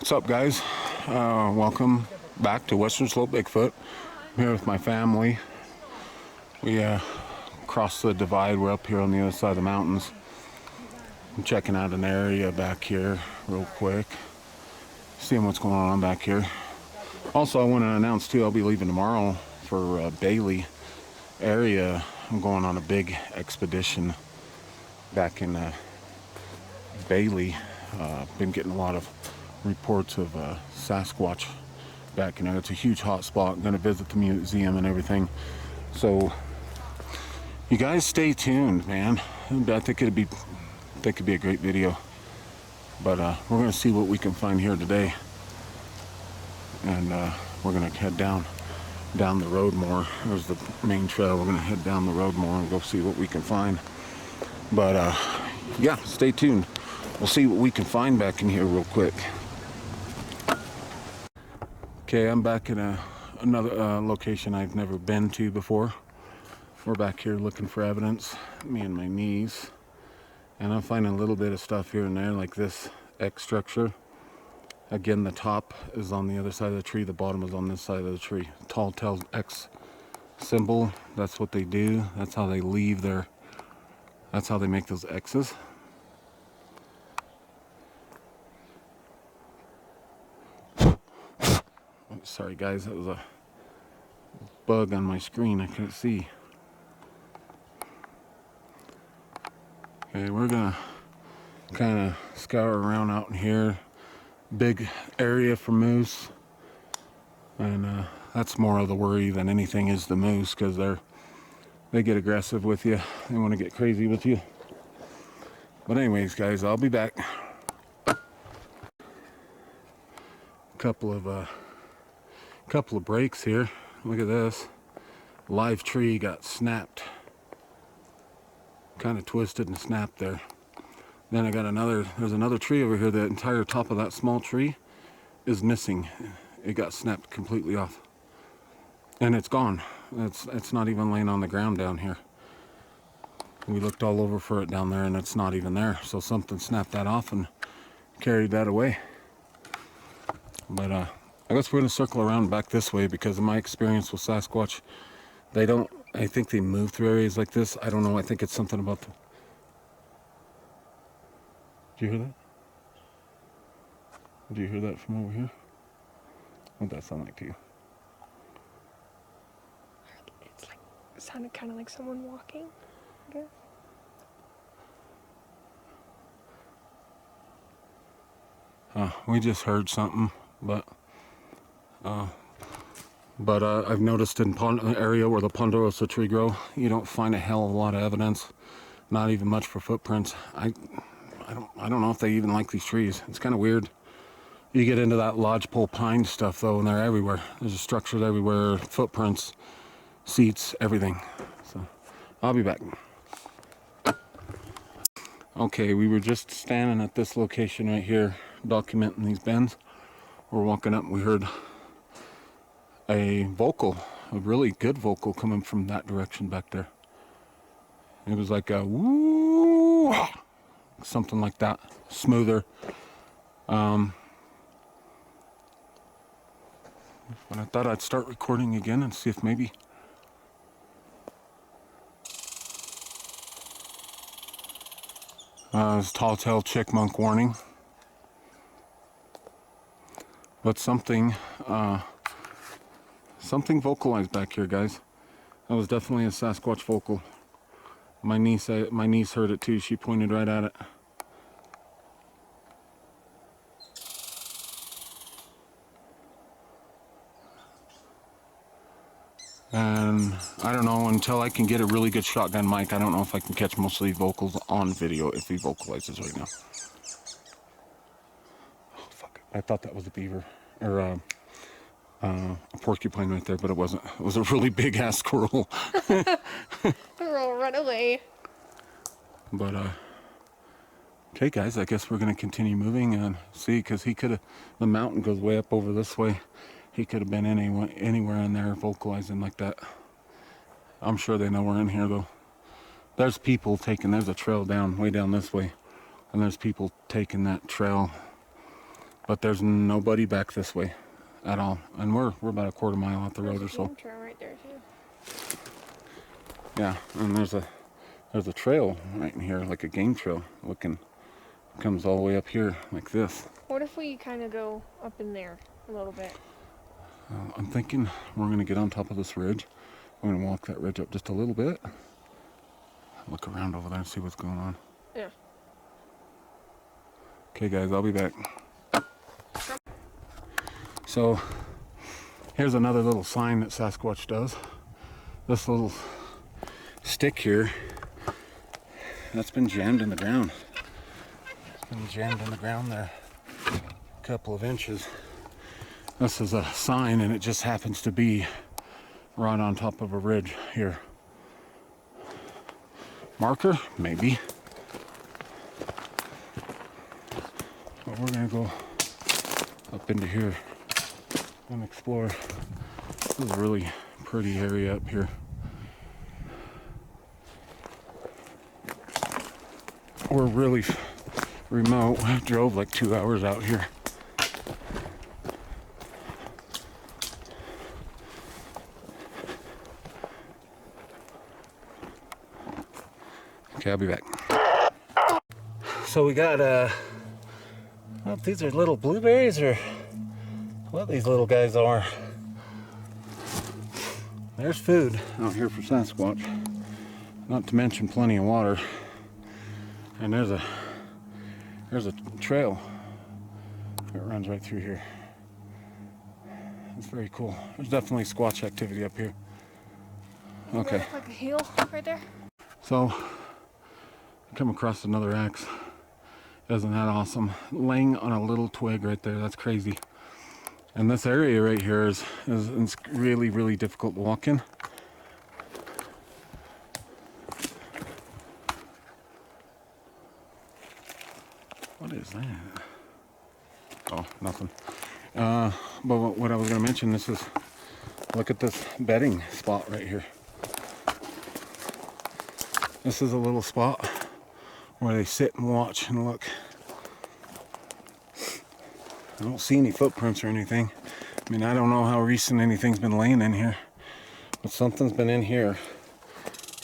What's up, guys? Welcome back to Western Slope Bigfoot. I'm here with my family. We crossed the divide. We're up here on the other side of the mountains. I'm checking out an area back here real quick, seeing what's going on back here. Also, I want to announce too, I'll be leaving tomorrow for Bailey area. I'm going on a big expedition back in Bailey. Been getting a lot of reports of Sasquatch back in there. It's a huge hot spot. I'm going to visit the museum and everything. So you guys stay tuned, man. I think it could be a great video. But we're going to see what we can find here today. And we're going to head down the road more. There's the main trail. We're going to head down the road more and go see what we can find. But yeah, stay tuned. We'll see what we can find back in here real quick. Okay, I'm back in another location I've never been to before. We're back here looking for evidence, me and my niece. And I'm finding a little bit of stuff here and there, like this X structure. Again, the top is on the other side of the tree, the bottom is on this side of the tree. Tall tale X symbol, that's what they do. That's how they leave their, that's how they make those X's. Sorry guys, that was a bug on my screen, I couldn't see. Okay, we're gonna kind of scour around out in here. Big area for moose, and that's more of the worry than anything is the moose, because they get aggressive with you. They want to get crazy with you. But anyways, guys, I'll be back. Couple of breaks here. Look at this. Live tree got snapped. Kind of twisted and snapped there. Then I got there's another tree over here. The entire top of that small tree is missing. It got snapped completely off. And it's gone. It's not even laying on the ground down here. We looked all over for it down there and it's not even there. So something snapped that off and carried that away. But I guess we're going to circle around back this way, because in my experience with Sasquatch, I think they move through areas like this. I don't know, I think it's something about the... Did you hear that? Did you hear that from over here? What did that sound like to you? It's like, it sounded kind of like someone walking, I guess. We just heard something, but I've noticed in the area where the ponderosa tree grow, you don't find a hell of a lot of evidence, not even much for footprints. I don't know if they even like these trees. It's kind of weird. You get into that lodgepole pine stuff though, and they're everywhere. There's structures everywhere, footprints, seats, everything. So I'll be back. Okay, we were just standing at this location right here, documenting these bends. We're walking up and we heard a really good vocal coming from that direction back there. It was like a woo, something like that, smoother. But I thought I'd start recording again and see if maybe it's tall tale chickmunk warning. But something vocalized back here, guys. That was definitely a Sasquatch vocal. My niece heard it too. She pointed right at it. And I don't know, until I can get a really good shotgun mic, I don't know if I can catch most of these vocals on video if he vocalizes right now. Oh, fuck. I thought that was a beaver. Or a porcupine right there, but it wasn't. It was a really big ass squirrel. Girl, run away. But okay guys, I guess we're gonna continue moving and see, because the mountain goes way up over this way. He could have been anywhere in there vocalizing like that. I'm sure they know we're in here though. There's a trail way down this way, and there's people taking that trail but there's nobody back this way at all. And we're about a quarter mile off the road or so. There's a trail right there too. Yeah, and there's a trail right in here, like a game trail looking. Comes all the way up here like this. What if we kind of go up in there a little bit? I'm thinking we're gonna get on top of this ridge. I'm gonna walk that ridge up just a little bit. Look around over there and see what's going on. Yeah. Okay guys, I'll be back. So here's another little sign that Sasquatch does. This little stick here, that's been jammed in the ground. It's been jammed in the ground there a couple of inches. This is a sign, and it just happens to be right on top of a ridge here. Marker? Maybe. But we're gonna go up into here and explore. This is a really pretty area up here. We're really remote. I drove like 2 hours out here. Okay, I'll be back. So we got well, these are little blueberries or what these little guys are. There's food out here for Sasquatch. Not to mention plenty of water. And there's a trail that runs right through here. It's very cool. There's definitely Squatch activity up here. Okay. That look like a hill right there. So I come across another axe. Isn't that awesome? Laying on a little twig right there. That's crazy. And this area right here is really, really difficult to walk in. What is that? Oh, nothing. But what I was going to mention, look at this bedding spot right here. This is a little spot where they sit and watch and look. I don't see any footprints or anything. I mean, I don't know how recent anything's been laying in here, but something's been in here.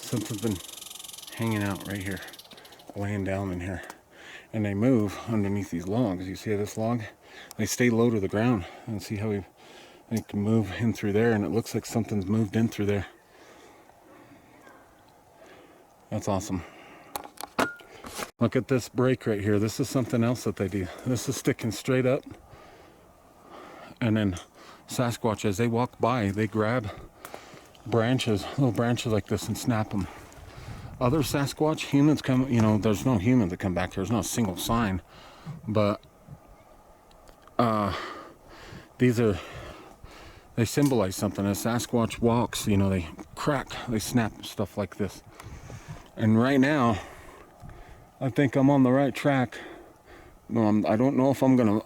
Something's been hanging out right here, laying down in here. And they move underneath these logs. You see this log? They stay low to the ground. And see how they can move in through there, and it looks like something's moved in through there. That's awesome. Look at this break right here. This is something else that they do. This is sticking straight up. And then Sasquatch, as they walk by, they grab branches, little branches like this, and snap them. Other Sasquatch, humans come, you know, there's no humans that come back here. There's no single sign. But they symbolize something. As Sasquatch walks, you know, they crack, they snap stuff like this. And right now, I think I'm on the right track. I don't know if I'm gonna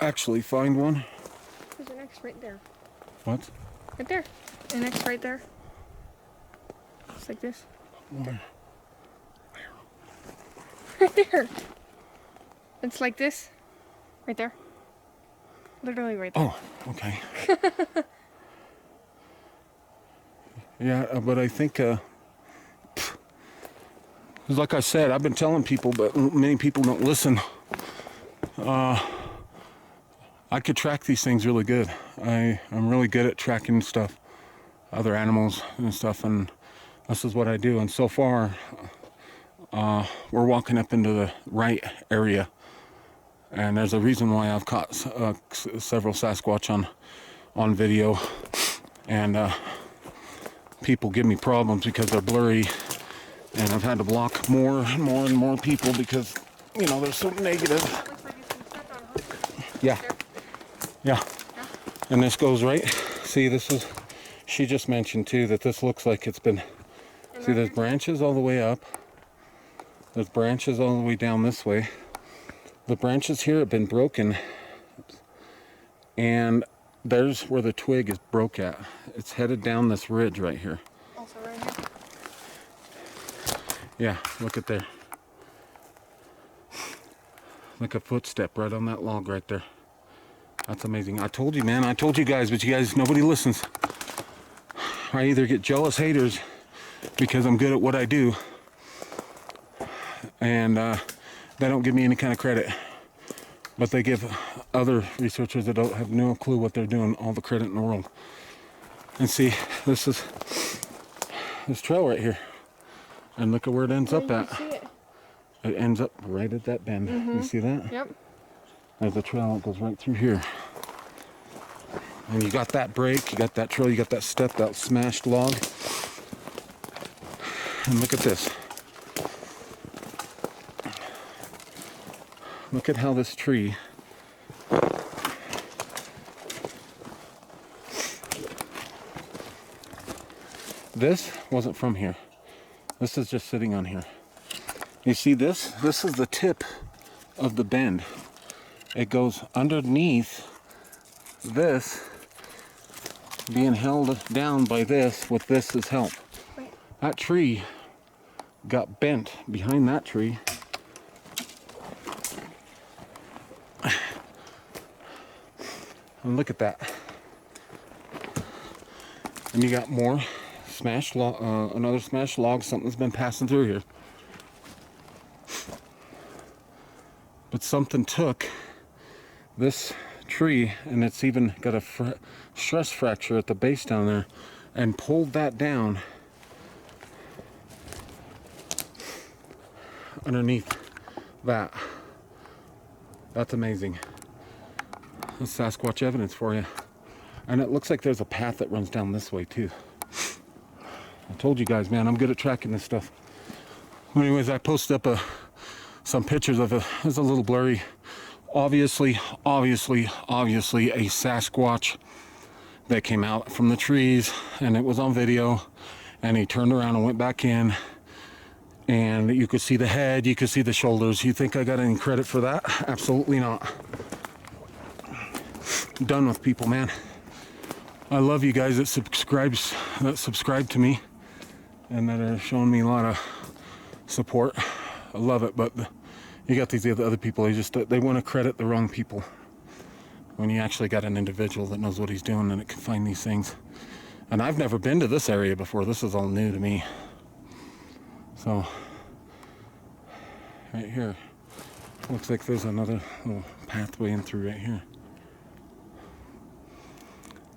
actually find one. There's an X right there. What? Right there. An X right there. Just like this. Where? Right there. It's like this. Right there. Literally right there. Oh, okay. Yeah, but I think, like I said, I've been telling people, but many people don't listen. I could track these things really good. I'm really good at tracking stuff, other animals and stuff, and this is what I do. And so far, we're walking up into the right area, and there's a reason why I've caught several Sasquatch on video, and people give me problems because they're blurry, and I've had to block more and more and more people because, you know, they're so negative. Looks like it's been stepped on, huh? Yeah. There. Yeah. And this goes right. See, she just mentioned too that this looks like it's been, see, there's branches all the way up. There's branches all the way down this way. The branches here have been broken. And there's where the twig is broke at. It's headed down this ridge right here. Also right here. Yeah, look at there. Like a footstep right on that log right there. That's amazing. I told you, man. I told you guys, but you guys, nobody listens. I either get jealous haters because I'm good at what I do, and they don't give me any kind of credit. But they give other researchers that don't have no clue what they're doing all the credit in the world. And see, this is this trail right here. And look at where it ends up at. See it? It ends up right at that bend. You see that? Yep. There's a trail that goes right through here. And you got that break, you got that trail, you got that step, that smashed log. And look at this. Look at how this tree this wasn't from here. This is just sitting on here. You see this? This is the tip of the bend. It goes underneath this, being held down by this with this as help. Wait. That tree got bent behind that tree. And look at that. And you got more smashed log, another smashed log. Something's been passing through here. But something took this tree, and it's even got a stress fracture at the base down there, and pulled that down underneath that. That's amazing. That's Sasquatch evidence for you. And it looks like there's a path that runs down this way too. I told you guys, man, I'm good at tracking this stuff. Anyways, I posted up some pictures of it. It's a little blurry. Obviously a Sasquatch that came out from the trees, and it was on video, and he turned around and went back in, and you could see the head, you could see the shoulders. You think I got any credit for that? Absolutely not. I'm done with people, man. I love you guys that subscribe to me and that are showing me a lot of support. I love it, but you got these other people, they want to credit the wrong people when you actually got an individual that knows what he's doing and it can find these things. And I've never been to this area before. This is all new to me. So right here, looks like there's another little pathway in through right here.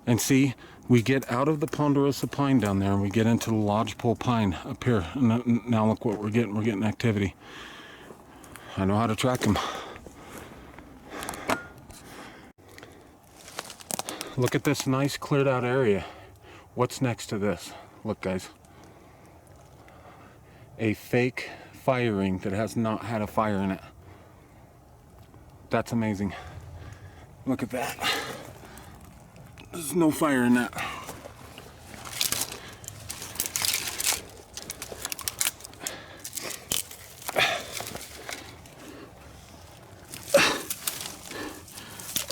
And see, we get out of the ponderosa pine down there and we get into the lodgepole pine up here. And now look what we're getting. We're getting activity. I know how to track them. Look at this nice cleared out area. What's next to this? Look, guys. A fake fire ring that has not had a fire in it. That's amazing. Look at that. There's no fire in that.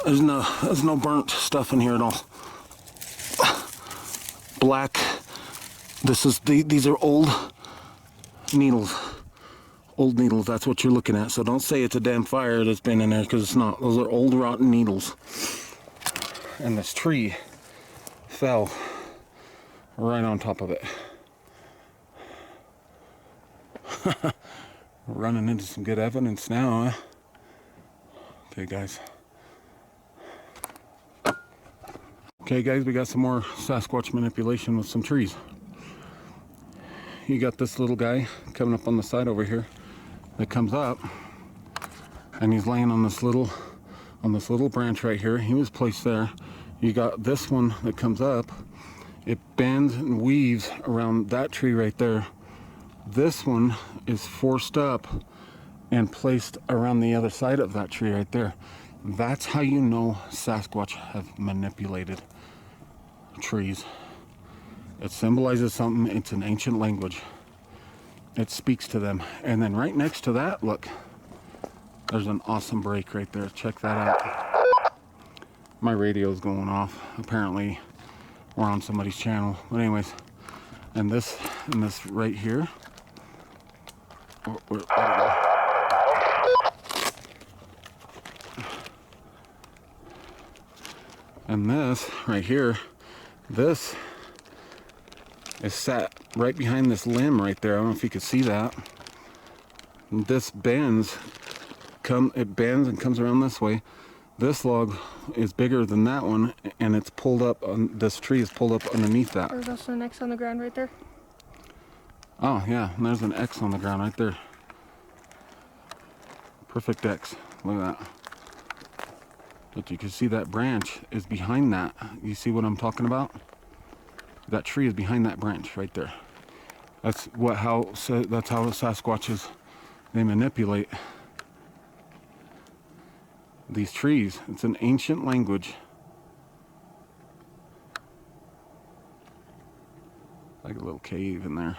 There's no burnt stuff in here at all. Black. These are old needles. Old needles, that's what you're looking at. So don't say it's a damn fire that's been in there, because it's not. Those are old rotten needles. And this tree fell right on top of it. We're running into some good evidence now, huh? Okay, guys. Okay, guys, we got some more Sasquatch manipulation with some trees. You got this little guy coming up on the side over here that comes up, and he's laying on this little branch right here. He was placed there. You got this one that comes up. It bends and weaves around that tree right there. This one is forced up and placed around the other side of that tree right there. That's how you know Sasquatch have manipulated trees. It symbolizes something. It's an ancient language. It speaks to them. And then right next to that, look, there's an awesome break right there. Check that out. My radio's going off. Apparently we're on somebody's channel. But anyways, and this right here, And this right here, this is sat right behind this limb right there. I don't know if you can see that. And this bends, it bends and comes around this way. This log is bigger than that one, and it's pulled up on this tree is pulled up underneath that. There's also an X on the ground right there. Oh yeah, and there's an X on the ground right there. Perfect X. Look at that. But you can see that branch is behind that. You see what I'm talking about? That tree is behind that branch right there. That's how the Sasquatches, they manipulate these trees. It's an ancient language. Like a little cave in there.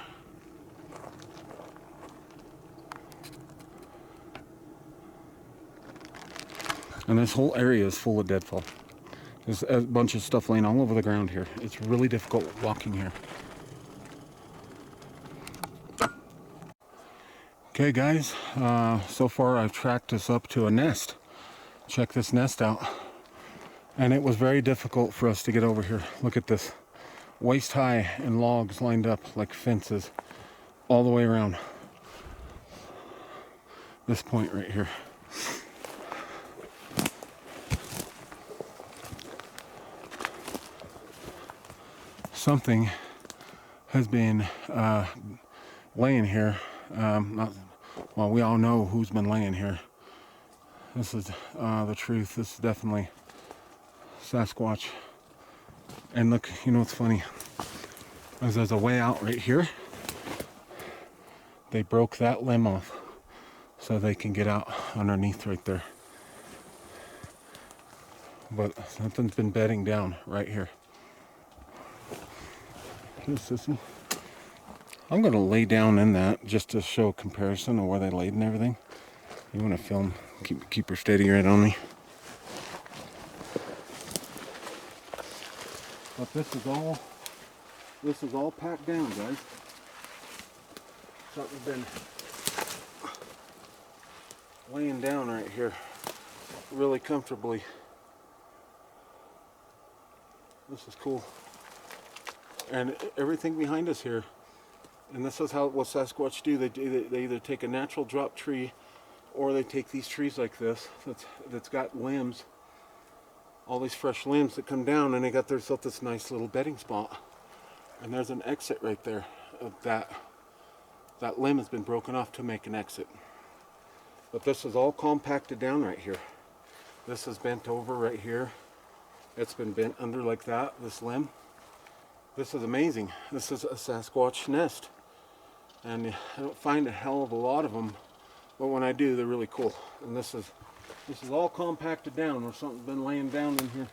And this whole area is full of deadfall. There's a bunch of stuff laying all over the ground here. It's really difficult walking here. Okay guys, so far I've tracked us up to a nest. Check this nest out. And it was very difficult for us to get over here. Look at this. Waist high and logs lined up like fences all the way around this point right here. Something has been laying here. Well, we all know who's been laying here. This is the truth. This is definitely Sasquatch. And look, you know what's funny? Is there's a way out right here. They broke that limb off so they can get out underneath right there. But something's been bedding down right here. Here, sissy. I'm gonna lay down in that just to show a comparison of where they laid and everything. You wanna film? Keep her steady right on me. But this is all packed down, guys. Something's been laying down right here really comfortably. This is cool. And everything behind us here, and this is what Sasquatch do. They either take a natural drop tree, or they take these trees like this that's got limbs, all these fresh limbs that come down, and they got themselves this nice little bedding spot. And there's an exit right there. That limb has been broken off to make an exit. But this is all compacted down right here. This is bent over right here. It's been bent under like that, this limb. This is amazing. This is a Sasquatch nest. And I don't find a hell of a lot of them, but when I do, they're really cool. And this is all compacted down where something's been laying down in here.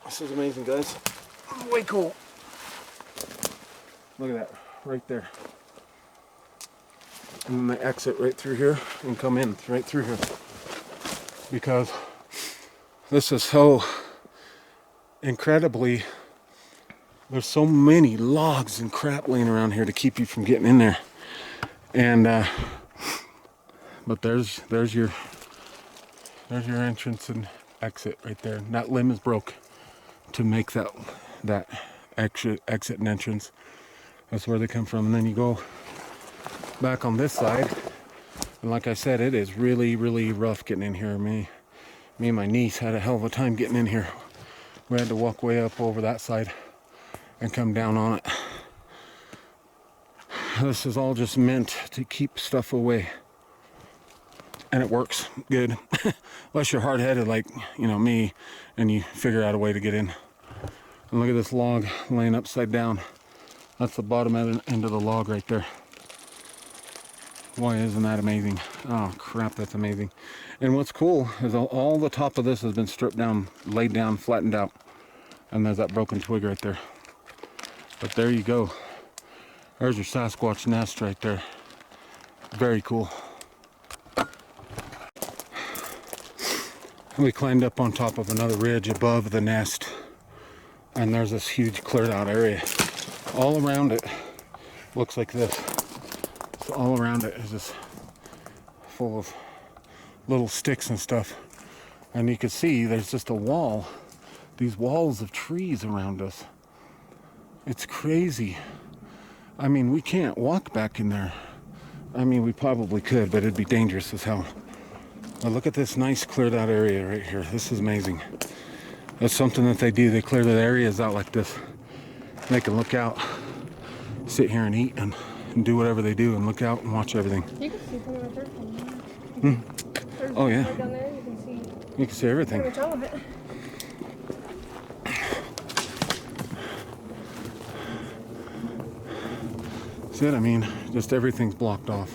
This is amazing, guys. Way cool. Look at that, right there. And then they exit right through here and come in right through here. Because this is so incredibly, there's so many logs and crap laying around here to keep you from getting in there. And but there's your entrance and exit right there. And that limb is broke to make that exit and entrance. That's where they come from. And then you go back on this side, and like I said, it is really, really rough getting in here. Me and my niece had a hell of a time getting in here. We had to walk way up over that side and come down on it. This is all just meant to keep stuff away, and it works good. Unless you're hard-headed like me, and you figure out a way to get in. And look at this log laying upside down. That's the bottom end of the log right there. Boy, isn't that amazing? Oh crap, that's amazing. And what's cool is all the top of this has been stripped down, laid down, flattened out. And there's that broken twig right there. But there you go. There's your Sasquatch nest right there. Very cool. We climbed up on top of another ridge above the nest. And there's this huge cleared out area. All around it looks like this. So all around it is just full of little sticks and stuff. And you can see there's just a wall these walls of trees around us. It's crazy. I mean, we can't walk back in there. I mean, we probably could, but it'd be dangerous as hell. But look at this nice cleared out area right here. This is amazing. That's something that they do. They clear the areas out like this. They can look out, sit here and eat and do whatever they do and look out and watch everything. You can see pretty much everything. There's Oh, yeah. right down there, you can see You can see everything. pretty much all of it. See what I mean? Just everything's blocked off.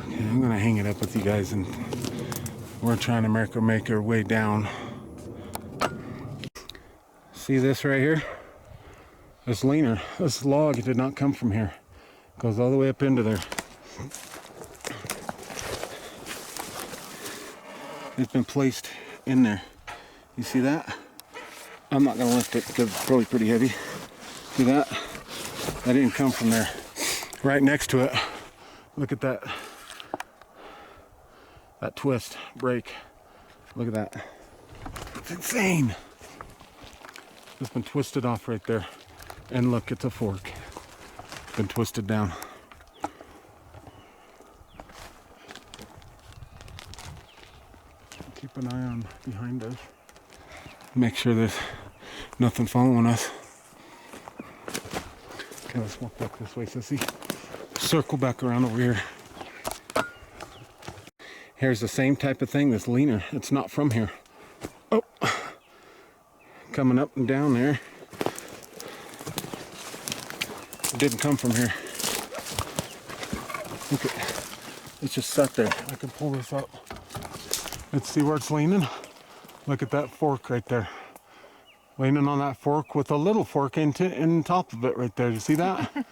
Okay, I'm gonna hang it up with you guys, and we're trying to make our way down. See this right here? This leaner, this log did not come from here. It goes all the way up into there. It's been placed in there. You see that? I'm not gonna lift it because it's probably pretty heavy. See that? That didn't come from there. Right next to it, look at that. That twist, break. Look at that. It's insane. It's been twisted off right there. And look, it's a fork. Been twisted down. Keep an eye on behind us. Make sure there's nothing following us. Okay, let's walk back this way, Sissy. Circle back around over here. Here's the same type of thing, this leaner. It's not from here. Oh, coming up and down there. It didn't come from here. Look at, it's just sat there. I can pull this up. Let's see where it's leaning. Look at that fork right there. Leaning on that fork with a little fork in top of it right there. You see that?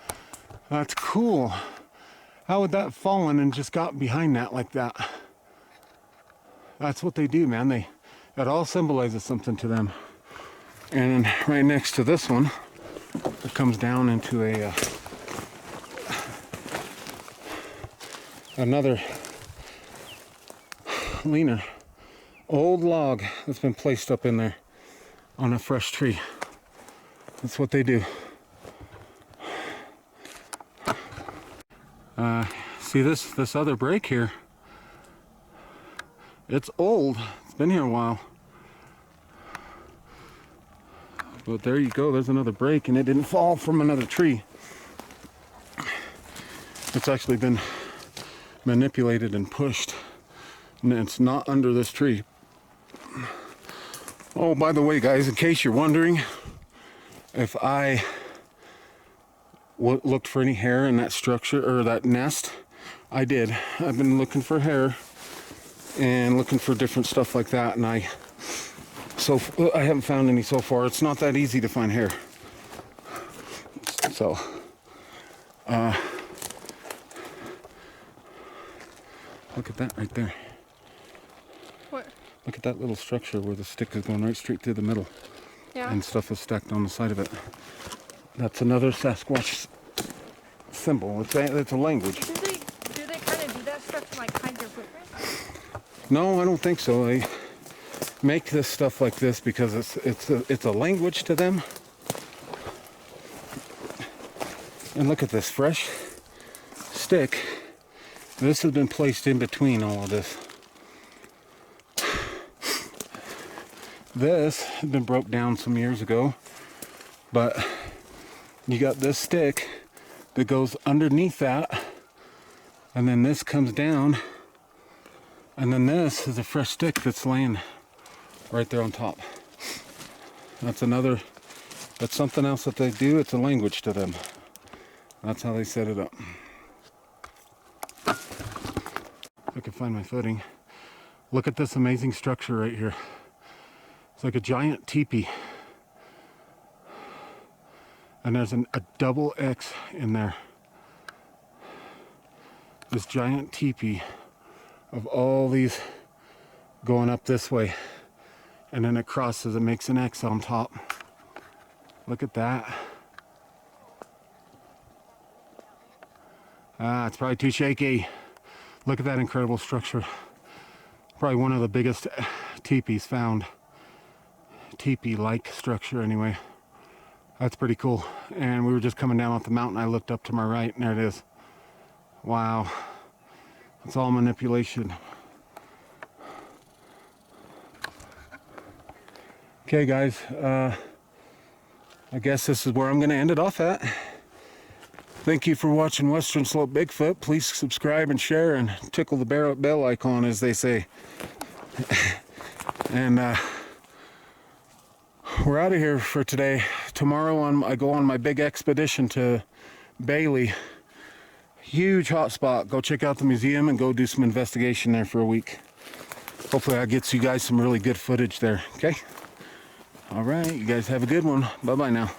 That's cool. How would that fallen and just got behind that like that? That's what they do, man. It all symbolizes something to them. And right next to this one, it comes down into another leaner. Old log that's been placed up in there on a fresh tree. That's what they do. See this other break here? It's old. It's been here a while. But there you go. There's another break, and it didn't fall from another tree. It's actually been manipulated and pushed, and it's not under this tree. Oh, by the way, guys, in case you're wondering if I looked for any hair in that structure or that nest, I did. I've been looking for hair and looking for different stuff like that, and I haven't found any so far. It's not that easy to find hair. So, look at that right there. What? Look at that little structure where the stick is going right straight through the middle. Yeah. And stuff is stacked on the side of it. That's another Sasquatch symbol. It's a language. Do they kind of do that stuff to like hide their footprints? No, I don't think so. They make this stuff like this because it's a language to them. And look at this fresh stick. This has been placed in between all of this. This had been broke down some years ago, but you got this stick that goes underneath that, and then this comes down, and then this is a fresh stick that's laying right there on top. That's something else that they do. It's a language to them. That's how they set it up. If I can find my footing. Look at this amazing structure right here. It's like a giant teepee. And there's a double X in there. This giant teepee of all these going up this way. And then it crosses, it makes an X on top. Look at that. Ah, it's probably too shaky. Look at that incredible structure. Probably one of the biggest teepees found. teepee-like structure anyway. That's pretty cool. And we were just coming down off the mountain. I looked up to my right, and there it is. Wow. It's all manipulation. Okay, guys. I guess this is where I'm going to end it off at. Thank you for watching Western Slope Bigfoot. Please subscribe and share and tickle the bell icon, as they say. And we're out of here for today. Tomorrow I go on my big expedition to Bailey. Huge hot spot. Go check out the museum and go do some investigation there for a week. Hopefully I get you guys some really good footage there. Okay? All right. You guys have a good one. Bye-bye now.